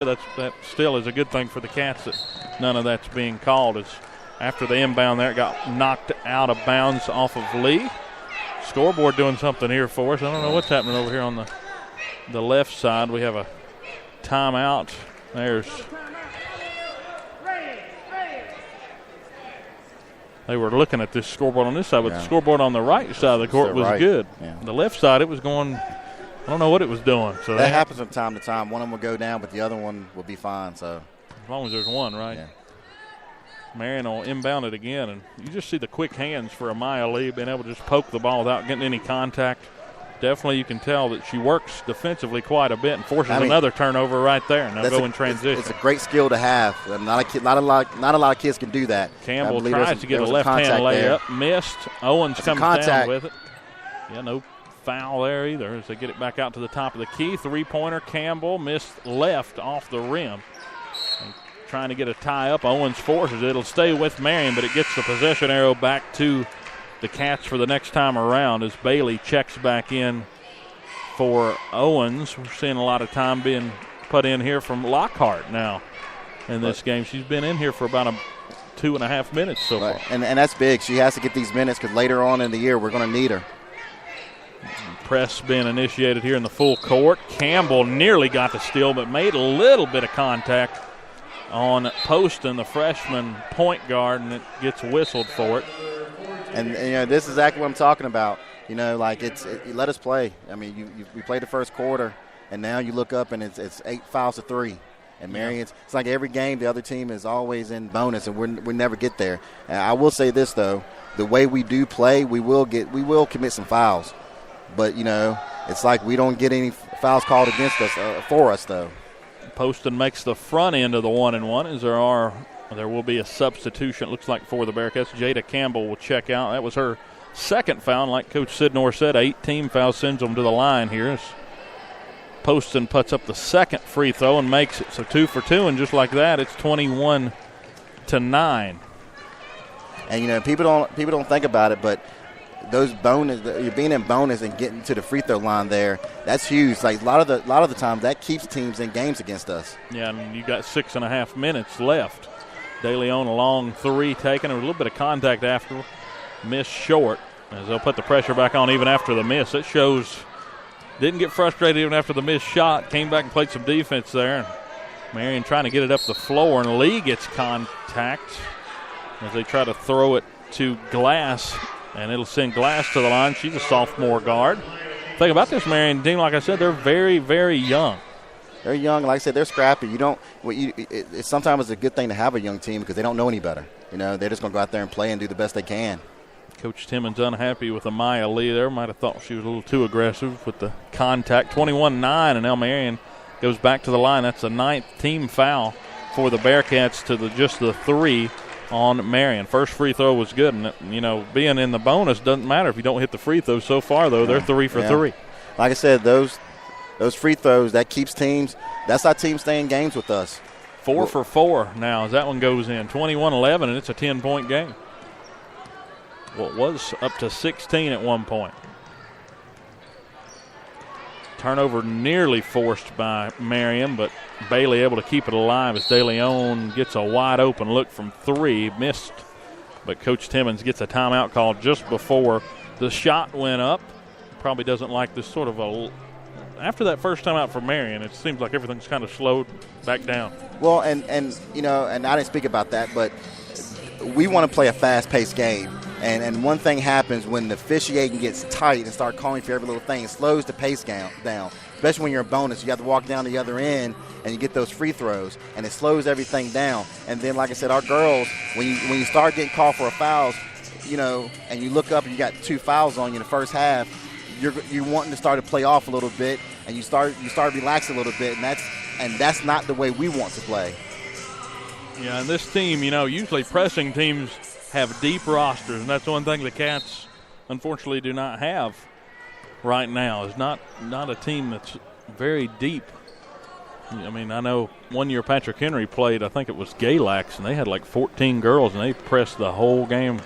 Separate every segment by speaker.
Speaker 1: That still is a good thing for the Cats that none of that's being called. As after the inbound there, it got knocked out of bounds off of Lee. Scoreboard doing something here for us. I don't know what's happening over here on the left side. We have a timeout. They were looking at this scoreboard on this side, but the scoreboard on the right side of the court was good. Yeah. The left side, it was going, I don't know what it was doing. So
Speaker 2: that happens from time to time. One of them will go down, but the other one will be fine. So
Speaker 1: as long as there's one, right? Yeah. Marion will inbound it again, and you just see the quick hands for Amaya Lee being able to just poke the ball without getting any contact. Definitely you can tell that she works defensively quite a bit and forces another turnover right there, and they'll go in transition.
Speaker 2: It's a great skill to have. Not a lot of kids can do that.
Speaker 1: Campbell tries to get a left-hand layup. Missed. Owens comes down with it. Yeah, no foul there either as they get it back out to the top of the key. Three-pointer, Campbell missed left off the rim. And trying to get a tie-up. Owens forces it. It'll stay with Marion, but it gets the possession arrow back to the Cats for the next time around as Bailey checks back in for Owens. We're seeing a lot of time being put in here from Lockhart now in this game. She's been in here for about 2.5 minutes so far.
Speaker 2: And that's big. She has to get these minutes because later on in the year we're going to need her.
Speaker 1: Press being initiated here in the full court. Campbell nearly got the steal but made a little bit of contact on Poston, the freshman point guard, and it gets whistled for it.
Speaker 2: And this is exactly what I'm talking about. Like let us play. I mean, we played the first quarter, and now you look up and it's 8 fouls to 3. And Marion's, it's like every game the other team is always in bonus, and we never get there. And I will say this though, the way we do play, we will commit some fouls, but it's like we don't get any fouls called against us for us though.
Speaker 1: Poston makes the front end of the 1-and-1 as there will be a substitution, it looks like, for the Bearcats. Jada Campbell will check out. That was her second foul. Like Coach Sidnor said, 18 fouls sends them to the line here. As Poston puts up the second free throw and makes it. So 2 for 2, and just like that, it's 21-9.
Speaker 2: And people don't think about it, but those you're being in bonus and getting to the free throw line there, that's huge. Like a lot of the time that keeps teams in games against us.
Speaker 1: Yeah, and you got 6.5 minutes left. De Leon, a long three taken, a little bit of contact after, missed short as they'll put the pressure back on even after the miss. It shows didn't get frustrated even after the missed shot, came back and played some defense there. Marion trying to get it up the floor, and Lee gets contact as they try to throw it to Glass, and it'll send Glass to the line. She's a sophomore guard. The thing about this Marion team, like I said, they're very, very young.
Speaker 2: They're young. Like I said, they're scrappy. It's sometimes a good thing to have a young team because they don't know any better. They're just going to go out there and play and do the best they can.
Speaker 1: Coach Timmons unhappy with Amaya Lee there. Might have thought she was a little too aggressive with the contact. 21-9, and now Marion goes back to the line. That's the 9th team foul for the Bearcats to just the 3 on Marion. First free throw was good, and being in the bonus doesn't matter if you don't hit the free throw. So far, though, they're 3 for 3.
Speaker 2: Like I said, those free throws, that keeps teams. That's how teams stay in games with us.
Speaker 1: 4 for 4 now as that one goes in. 21-11, and it's a 10-point game. Well, it was up to 16 at one point. Turnover nearly forced by Marion, but Bailey able to keep it alive as De Leon gets a wide open look from 3. Missed, but Coach Timmons gets a timeout call just before the shot went up. Probably doesn't like this sort of after that first time out for Marion, it seems like everything's kind of slowed back down.
Speaker 2: Well, and I didn't speak about that, but we want to play a fast-paced game. And one thing happens when the officiating gets tight and start calling for every little thing. It slows the pace down, especially when you're in bonus. You have to walk down the other end, and you get those free throws, and it slows everything down. And then, like I said, our girls, when you start getting called for a fouls, and you look up and you got 2 fouls on you in the first half, you're wanting to start to play off a little bit, and you start to relax a little bit, and that's not the way we want to play.
Speaker 1: Yeah, and this team, usually pressing teams have deep rosters, and that's one thing the Cats unfortunately do not have right now. It's not a team that's very deep. I mean, I know one year Patrick Henry played, I think it was Galax, and they had like 14 girls, and they pressed the whole game.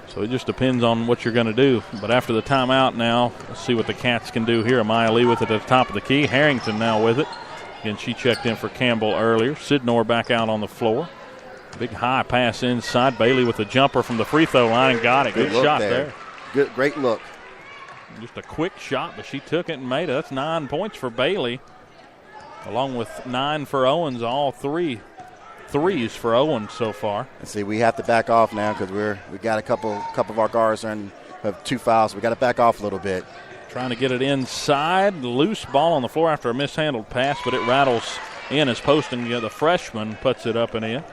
Speaker 1: So it just depends on what you're going to do. But after the timeout now, let's see what the Cats can do here. Amaya Lee with it at the top of the key. Harrington now with it. Again, she checked in for Campbell earlier. Sidnor back out on the floor. Big high pass inside. Bailey with a jumper from the free throw line and got it. Good shot there.
Speaker 2: Good, great look.
Speaker 1: Just a quick shot, but she took it and made it. That's 9 points for Bailey, along with 9 for Owens. All 3 threes for Owens so far.
Speaker 2: And see, we have to back off now because we got a couple of our guards have 2 fouls. We got to back off a little bit.
Speaker 1: Trying to get it inside. Loose ball on the floor after a mishandled pass, but it rattles in as Poston, the freshman, puts it up and in.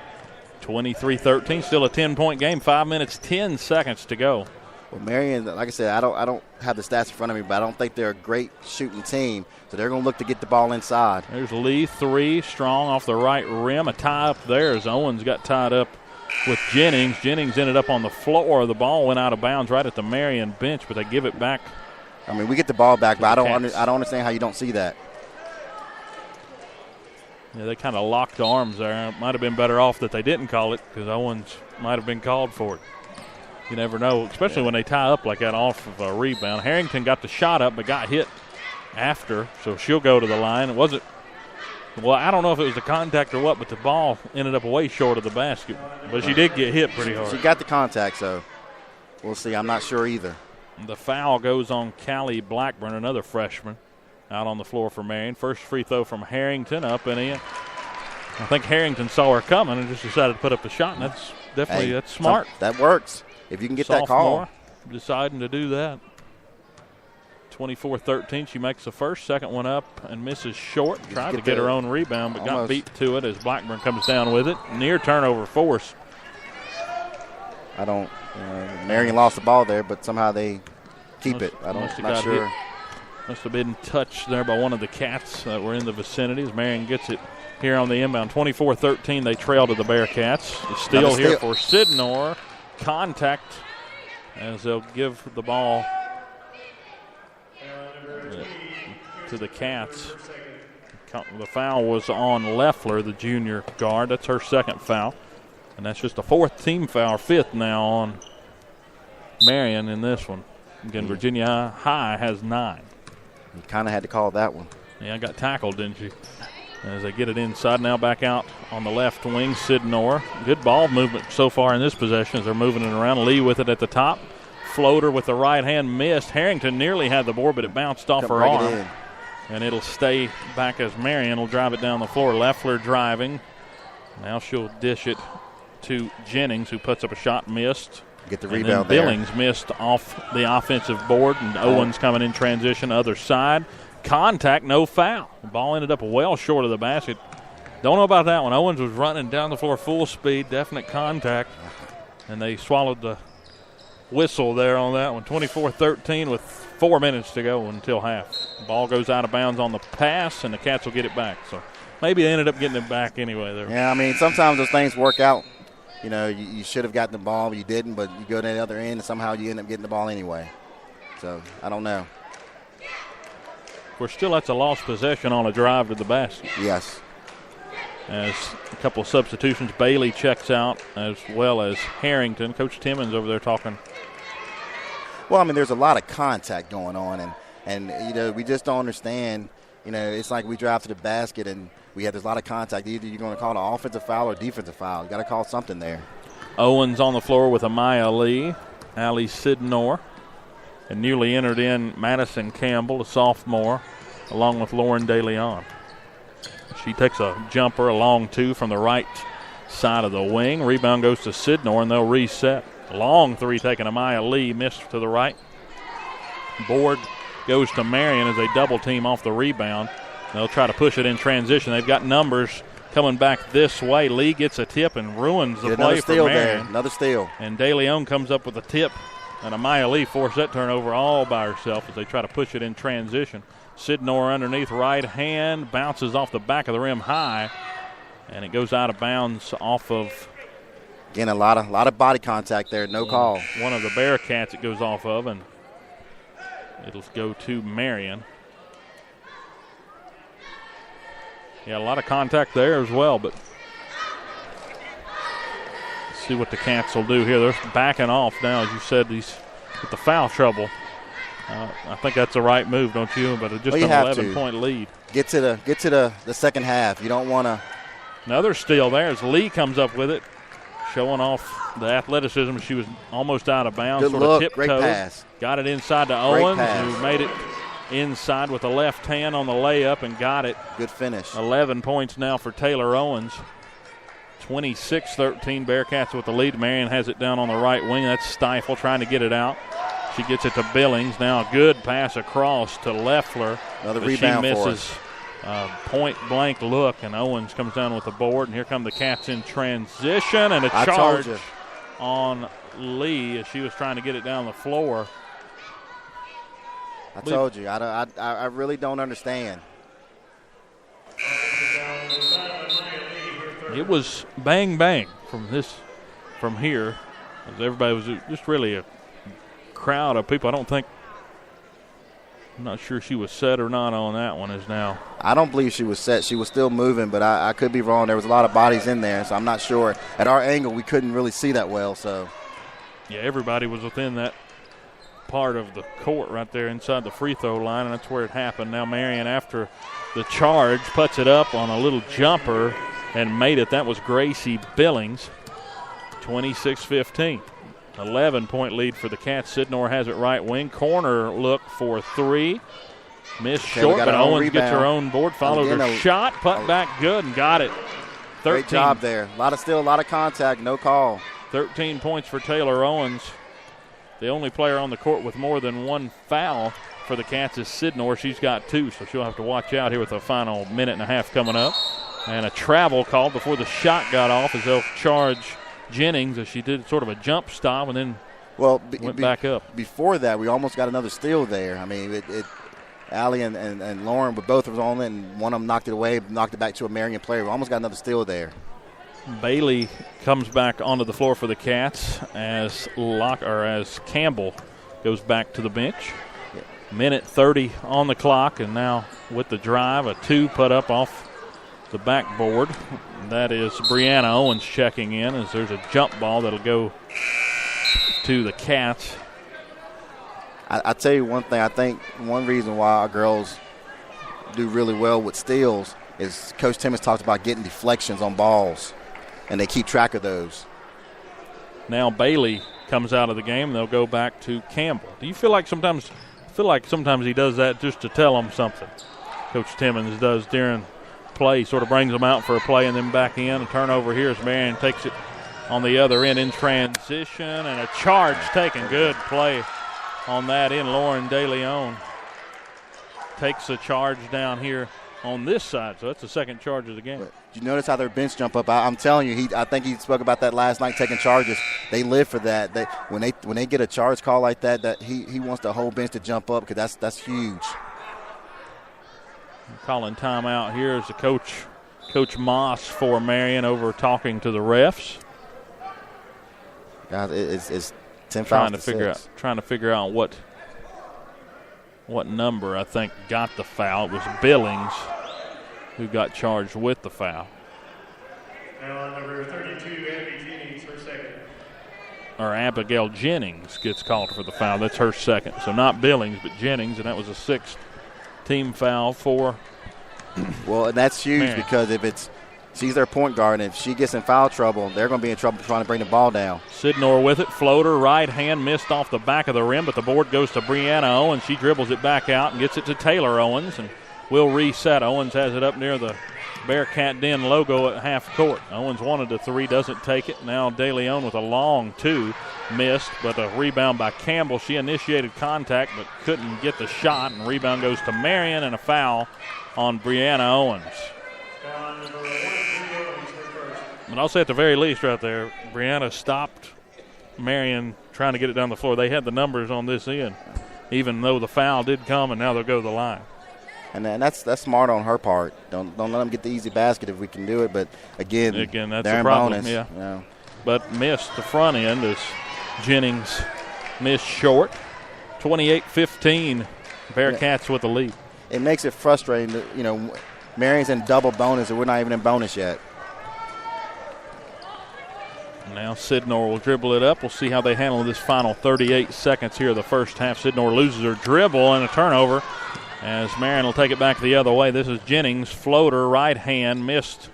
Speaker 1: 23-13, still a 10-point game. 5 minutes, 10 seconds to go.
Speaker 2: Well, Marion, like I said, I don't have the stats in front of me, but I don't think they're a great shooting team, so they're going to look to get the ball inside.
Speaker 1: There's Lee, 3, strong off the right rim. A tie up there as Owens got tied up with Jennings. Jennings ended up on the floor. The ball went out of bounds right at the Marion bench, but they give it back.
Speaker 2: I mean, we get the ball back, but I don't understand how you don't see that.
Speaker 1: Yeah, they kind of locked arms there. It might have been better off that they didn't call it because Owens might have been called for it. You never know, especially when they tie up like that off of a rebound. Harrington got the shot up but got hit after, so she'll go to the line. It wasn't – well, I don't know if it was the contact or what, but the ball ended up way short of the basket. But she did get hit pretty hard.
Speaker 2: She got the contact, so we'll see. I'm not sure either.
Speaker 1: The foul goes on Callie Blackburn, another freshman, out on the floor for Marion. First free throw from Harrington, up and in. I think Harrington saw her coming and just decided to put up the shot, and that's definitely that's smart.
Speaker 2: That works. If you can get that call.
Speaker 1: Deciding to do that. 24-13, she makes the first. Second one up and misses short. Tried to get her own rebound, but got beat to it as Blackburn comes down with it. Near turnover force.
Speaker 2: Marion lost the ball there, but somehow they keep it. I'm not sure.
Speaker 1: Hit. Must have been touched there by one of the Cats that were in the vicinity as Marion gets it here on the inbound. 24-13, they trail to the Bearcats. It's still here for Sidnor. Contact as they'll give the ball to the Cats. The foul was on Leffler, the junior guard. That's her second foul. And that's just a 4th team foul, 5th now on Marion in this one. Again, Virginia High has 9.
Speaker 2: You kind of had to call that one.
Speaker 1: Yeah, got tackled, didn't she? As they get it inside, now back out on the left wing, Sidnor. Good ball movement so far in this possession as they're moving it around. Lee with it at the top. Floater with the right hand missed. Harrington nearly had the board, but it bounced off her arm. And it'll stay back as Marion will drive it down the floor. Leffler driving. Now she'll dish it to Jennings, who puts up a shot, missed.
Speaker 2: Get the rebound there.
Speaker 1: Billings missed off the offensive board, and Owens coming in transition, other side. Contact, no foul. The ball ended up well short of the basket. Don't know about that one. Owens was running down the floor full speed, definite contact, and they swallowed the whistle there on that one. 24-13 with 4 minutes to go until half. The ball goes out of bounds on the pass, and the Cats will get it back. So maybe they ended up getting it back anyway there.
Speaker 2: Yeah, I mean, sometimes those things work out. You know, you should have gotten the ball, but you didn't, but you go to the other end, and somehow you end up getting the ball anyway. So, I don't know.
Speaker 1: We're still at a lost possession on a drive to the basket.
Speaker 2: Yes.
Speaker 1: As a couple of substitutions, Bailey checks out as well as Harrington. Coach Timmons over there talking.
Speaker 2: Well, I mean, there's a lot of contact going on, and you know, we just don't understand. You know, it's like we drive to the basket and we have a lot of contact. Either you're going to call an offensive foul or defensive foul. You got to call something there.
Speaker 1: Owens on the floor with Amaya Lee, Allie Sidnor, and newly entered in Madison Campbell, a sophomore, along with Lauren DeLeon. She takes a jumper, a long 2 from the right side of the wing. Rebound goes to Sidnor, and they'll reset. Long 3 taken Amaya Lee, missed to the right. Board goes to Marion as they double team off the rebound. They'll try to push it in transition. They've got numbers coming back this way. Lee gets a tip and ruins the play for Marion.
Speaker 2: There. Another steal.
Speaker 1: And DeLeon comes up with a tip, and Amaya Lee forced that turnover all by herself as they try to push it in transition. Sidnor underneath, right hand, bounces off the back of the rim high, and it goes out of bounds off of.
Speaker 2: Again, a lot of body contact there, no call.
Speaker 1: One of the Bearcats it goes off of, and it'll go to Marion. Yeah, a lot of contact there as well, but let's see what the Cats will do here. They're backing off now, as you said, these with the foul trouble. I think that's the right move, don't you? But just an 11-point lead.
Speaker 2: get to the second half. You don't want to.
Speaker 1: Another steal there as Lee comes up with it, showing off the athleticism. She was almost out of bounds.
Speaker 2: Good
Speaker 1: sort
Speaker 2: look,
Speaker 1: of
Speaker 2: great pass.
Speaker 1: Got it inside to Owens, who made it inside with the left hand on the layup and got it.
Speaker 2: Good finish.
Speaker 1: 11 points now for Taylor Owens. 26-13 Bearcats with the lead. Marion has it down on the right wing. That's Stifle trying to get it out. She gets it to Billings. Now a good pass across to Leffler.
Speaker 2: Another rebound
Speaker 1: she
Speaker 2: for
Speaker 1: misses point-blank look, and Owens comes down with the board. And here come the Cats in transition, and a charge on Lee as she was trying to get it down the floor.
Speaker 2: I told you. I really don't understand.
Speaker 1: It was bang bang from here, as everybody was just really a crowd of people. I'm not sure she was set or not on that one. Is now.
Speaker 2: I don't believe she was set. She was still moving, but I could be wrong. There was a lot of bodies in there, so I'm not sure. At our angle, we couldn't really see that well. So,
Speaker 1: yeah, everybody was within that part of the court right there inside the free throw line, and that's where it happened. Now Marion, after the charge, puts it up on a little jumper and made it. That was Gracie Billings. 26-15. 11-point lead for the Cats. Sidnor has it right wing. Corner look for three. Missed short, but Owens gets her own board. Followed her shot. Put back good and got it. 13.
Speaker 2: Great job there. A lot of contact. No call.
Speaker 1: 13 points for Taylor Owens. The only player on the court with more than one foul for the Cats is Sidnor. She's got two, so she'll have to watch out here with the final minute and a half coming up. And a travel call before the shot got off as they'll charge Jennings as she did sort of a jump stop and then went back up.
Speaker 2: Before that, we almost got another steal there. I mean, Allie and Lauren were both on it, and one of them knocked it away, knocked it back to a Marion player. We almost got another steal there.
Speaker 1: Bailey comes back onto the floor for the Cats as Campbell goes back to the bench.
Speaker 2: Yeah.
Speaker 1: Minute 30 on the clock, and now with the drive, a two put up off the backboard. That is Brianna Owens checking in as there's a jump ball that'll go to the Cats.
Speaker 2: I tell you one thing. I think one reason why our girls do really well with steals is Coach Timmons talked about getting deflections on balls, and they keep track of those.
Speaker 1: Now Bailey comes out of the game, and they'll go back to Campbell. Do you feel like sometimes he does that just to tell them something? Coach Timmons does during play, sort of brings them out for a play and then back in. A turnover here as Marion takes it on the other end in transition, and a charge taken. Good play on that in. Lauren DeLeon takes a charge down here on this side, so that's the second charge of the game.
Speaker 2: But did you notice how their bench jump up? I'm telling you, I think he spoke about that last night, taking charges. They live for that. When they get a charge call like that he wants the whole bench to jump up because that's huge.
Speaker 1: Calling timeout here is the Coach Moss for Marion over talking to the refs.
Speaker 2: God, it's 10 fouls
Speaker 1: trying to figure out what number I think got the foul. It was Billings who got charged with the foul.
Speaker 3: Now number 32, Abby Jennings, her second.
Speaker 1: Or Abigail Jennings gets called for the foul. That's her second. So not Billings, but Jennings, and that was a sixth team foul for
Speaker 2: Well, and that's huge Marion. Because if she's their point guard, and if she gets in foul trouble, they're going to be in trouble trying to bring the ball down.
Speaker 1: Sidnor with it. Floater, right hand, missed off the back of the rim, but the board goes to Brianna Owens. She dribbles it back out and gets it to Taylor Owens, and will reset. Owens has it up near the Bearcat Den logo at half court. Owens wanted a three, doesn't take it. Now DeLeon with a long two, missed, but a rebound by Campbell. She initiated contact but couldn't get the shot, and rebound goes to Marion, and a foul on Brianna Owens. But I'll say at the very least right there, Brianna stopped Marion trying to get it down the floor. They had the numbers on this end, even though the foul did come, and now they'll go to the line.
Speaker 2: And that's smart on her part. Don't let them get the easy basket if we can do it. But again
Speaker 1: that's
Speaker 2: they're
Speaker 1: the problem.
Speaker 2: Bonus,
Speaker 1: yeah.
Speaker 2: You know.
Speaker 1: But missed the front end as Jennings missed short. 28-15, Bearcats with the lead.
Speaker 2: It makes it frustrating that, Marion's in double bonus and we're not even in bonus yet.
Speaker 1: Now Sidnor will dribble it up. We'll see how they handle this final 38 seconds here of the first half. Sidnor loses her dribble and a turnover. as Marion will take it back the other way. This is Jennings, floater, right hand, missed